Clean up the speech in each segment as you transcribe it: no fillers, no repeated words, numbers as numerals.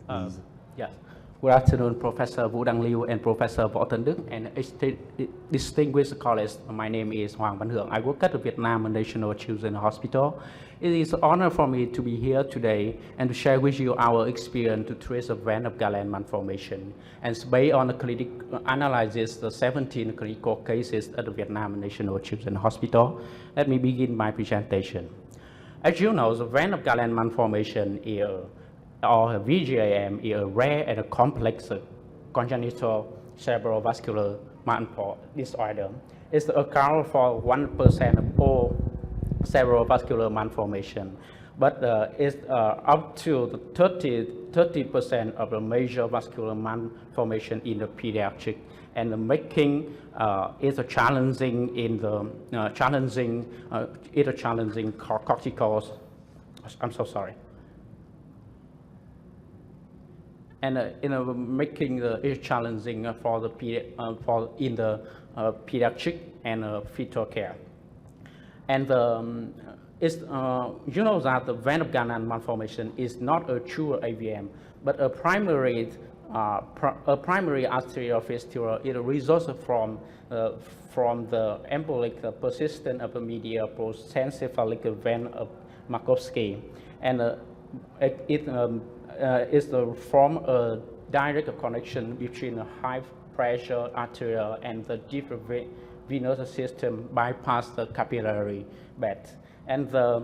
Yes. Good afternoon, Professor Vũ Đăng Lưu and Professor Võ Tấn Đức and distinguished colleagues. My name is Hoàng Hưởng. I work at the Vietnam National Children's Hospital. It is an honor for me to be here today and to share with you our experience to trace the event of Galen malformation. And based on the clinical analysis, the 17 clinical cases at the Vietnam National Children's Hospital, let me begin my presentation. As you know, the event of Galen malformation is or VSRNM is a rare and a complex congenital cerebrovascular disorder. It's account for 1% of all cerebrovascular malformation, but it's up to 30% of the major vascular malformation in the pediatric, and the making is a challenging in the challenging cortical. I'm so sorry. And making it challenging for the pediatric and fetal care. And you know that the vein of Galen malformation is not a true AVM, but a primary arterial fistula. It results from the embolic persistence of the medial prosencephalic vein of Markovsky, and is from a direct connection between a high pressure arterial and the deep venous system bypass the capillary bed. And the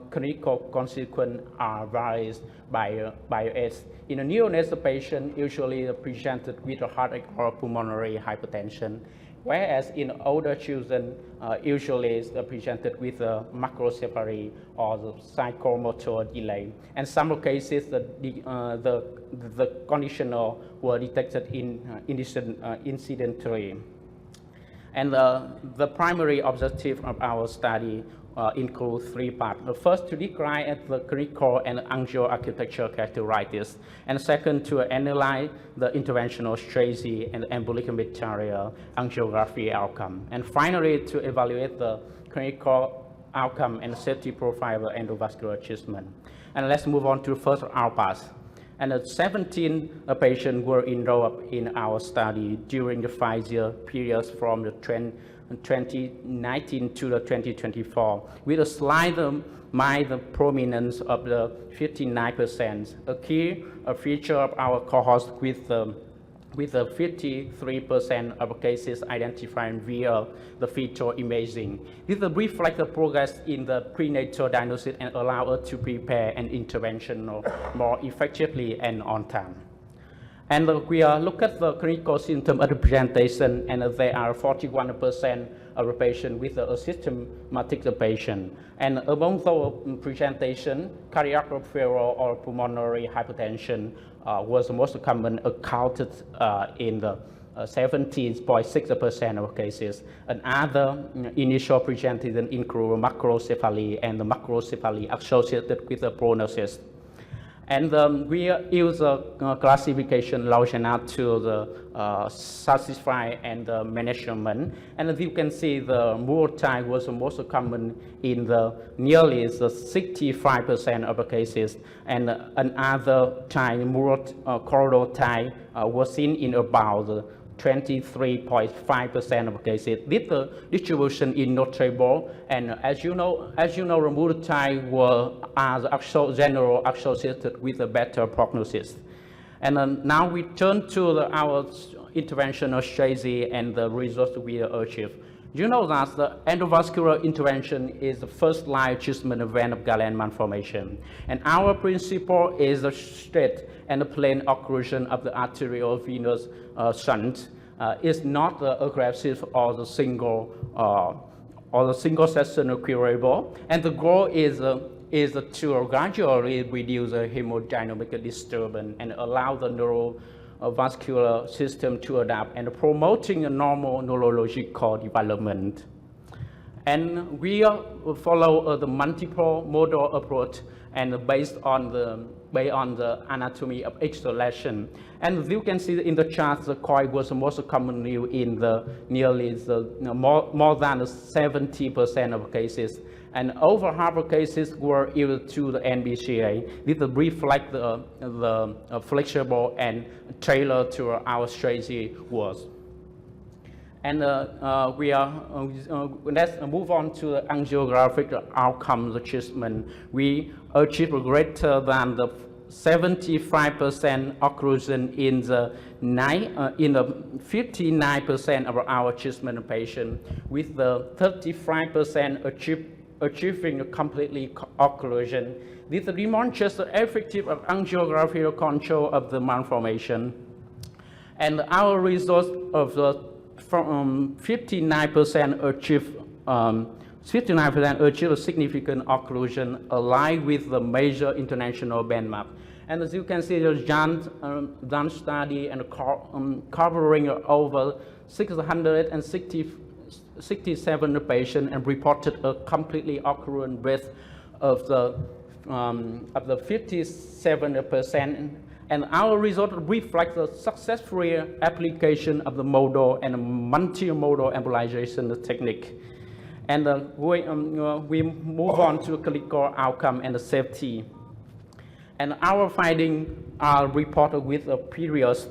clinical consequences are various by age. In a neonatal patient, usually presented with a heartache or pulmonary hypertension, whereas in older children, usually is presented with a macrocephaly or the psychomotor delay. And some cases, the conditional were detected incidentally. And the primary objective of our study include three parts. The first, to describe the clinical and angioarchitecture characteristics, and second, to analyze the interventional strategy and the embolic material angiography outcome, and finally, to evaluate the clinical outcome and safety profile of endovascular treatment. And let's move on to the first outpass. And 17 patients were enrolled in our study during the 5-year period from the 2019 to the 2024, with a slight mild prominence of the 59%. A key feature of our cohort with the 53% of cases identified via the fetal imaging. This reflects the progress in the prenatal diagnosis and allow us to prepare an intervention more effectively and on time. And we look at the clinical symptom of the presentation, and there are 41% of the patient with a systematic patient. And among those presentation, cardiac failure or pulmonary hypertension was the most common, accounted in the 17.6% of cases. And other initial presentation include macrocephaly and the macrocephaly associated with the prognosis. And we use a classification Longitudinal to the satisfy and the management. And as you can see, the Moore type was the most common in the nearly 65% of the cases. And another type, Moore corridor type, was seen in about 23.5% of cases. This distribution is notable, and as you know, the Moore type are general associated with a better prognosis. And now we turn to our interventional strategy and the results we achieved. You know that the endovascular intervention is the first line treatment event of Galen malformation. And our principle is the straight and the plain occlusion of the arterial venous shunt. Is not aggressive or the single session curable. And the goal is to gradually reduce the hemodynamic disturbance and allow the neurovascular system to adapt and promoting a normal neurological development. And we follow the multiple modal approach and based on the anatomy of each lesion. And as you can see in the chart, the coil was the most common new in more than 70% of cases. And over half of cases were equal to the NBCA. This reflects the flexible and tailored to our strategy was. And let's move on to the angiographic outcomes achievement. We achieved greater than the 75% occlusion in the 59% of our achievement patient, with the 35% achieving completely occlusion. This demonstrates the effective angiographic control of the malformation. And our results of the 59% achieve a significant occlusion aligned with the major international benchmark. And as you can see, the done study and covering over 667 patients and reported a completely occurrent rate of the 57%. And our result reflects the successful application of the modal and multimodal embolization technique. And we move on to clinical outcome and the safety. And our findings are reported with a previous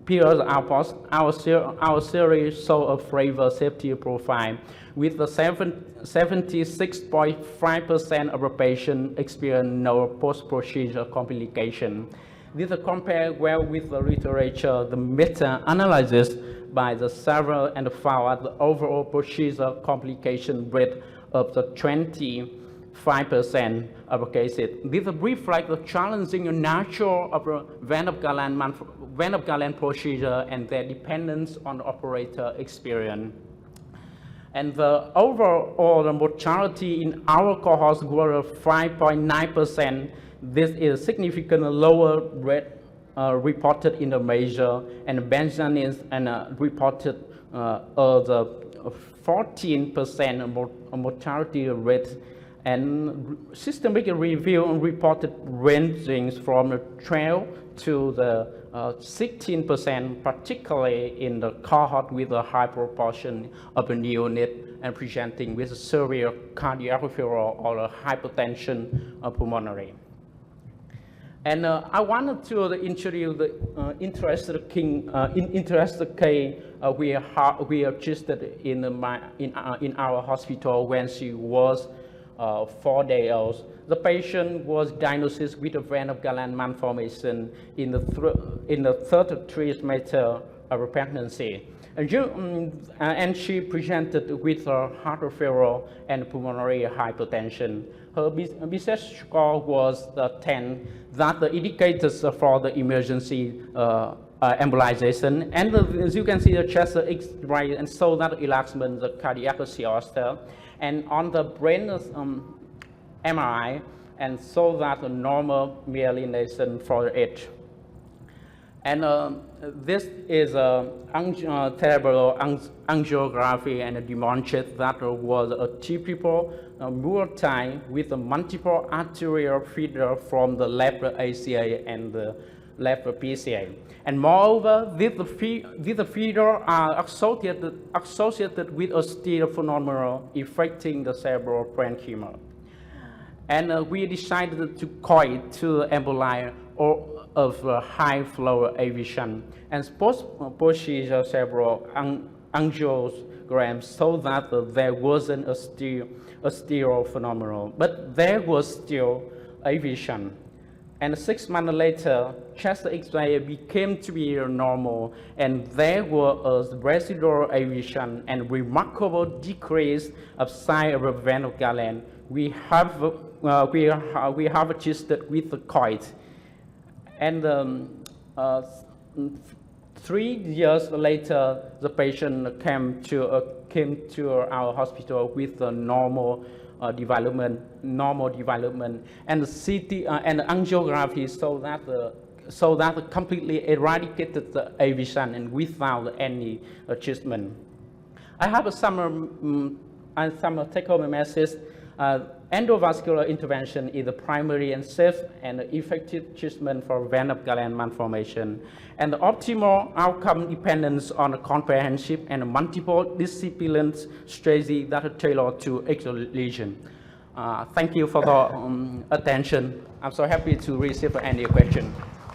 outpost. Our series show a flavor safety profile with the 76.5% of the patient experience no post-procedure complication. This compares well with the literature. The meta-analysis by the several and found the overall procedure complication rate of the 25% of the cases. This reflects the challenging nature of the vein of Galen procedure and their dependence on the operator experience. And the overall mortality in our cohorts was 5.9%. This is significantly lower rate reported in the major, and Benjamin reported the 14% mortality rate. And systemic review reported ranging from 12 to the 16%, particularly in the cohort with a high proportion of the neonate and presenting with severe cardiac failure or hypertension pulmonary. And I wanted to introduce the interested case we assisted in our hospital when she was 4 days old. The patient was diagnosed with a vein of Galen malformation in the third trimester of pregnancy. And she presented with heart failure and pulmonary hypertension. Her BSS score was 10. That the indicators for the emergency embolization. And as you can see, the chest X-ray and so that enlargement, the cardiac cluster. And on the brain MRI, and so that the normal myelination for it. And this is a cerebral angiography and demonstrates that there was a typical multi with a multiple arterial feeder from the left ACA and the left PCA. And moreover, these feeders are associated with a steer phenomenon affecting the cerebral parenchyma. And we decided to coil to emboli of high flow aviation and post-procedure cerebral angiograms so that there wasn't a steer phenomenon, but there was still aviation. And 6 months later, chest X-ray became to be normal, and there was residual aviation and remarkable decrease of size of the vein of Galen. We have adjusted with the coil. And 3 years later, the patient came to our hospital with a normal development, and the CT and the angiography so that completely eradicated the aviation and without any adjustment. I have some take-home message. Endovascular intervention is the primary and safe and effective treatment for vein of Galen malformation, and the optimal outcome depends on a comprehensive and multiple disciplinary strategy that are tailored to each lesion. Thank you for the attention. I'm so happy to receive any question.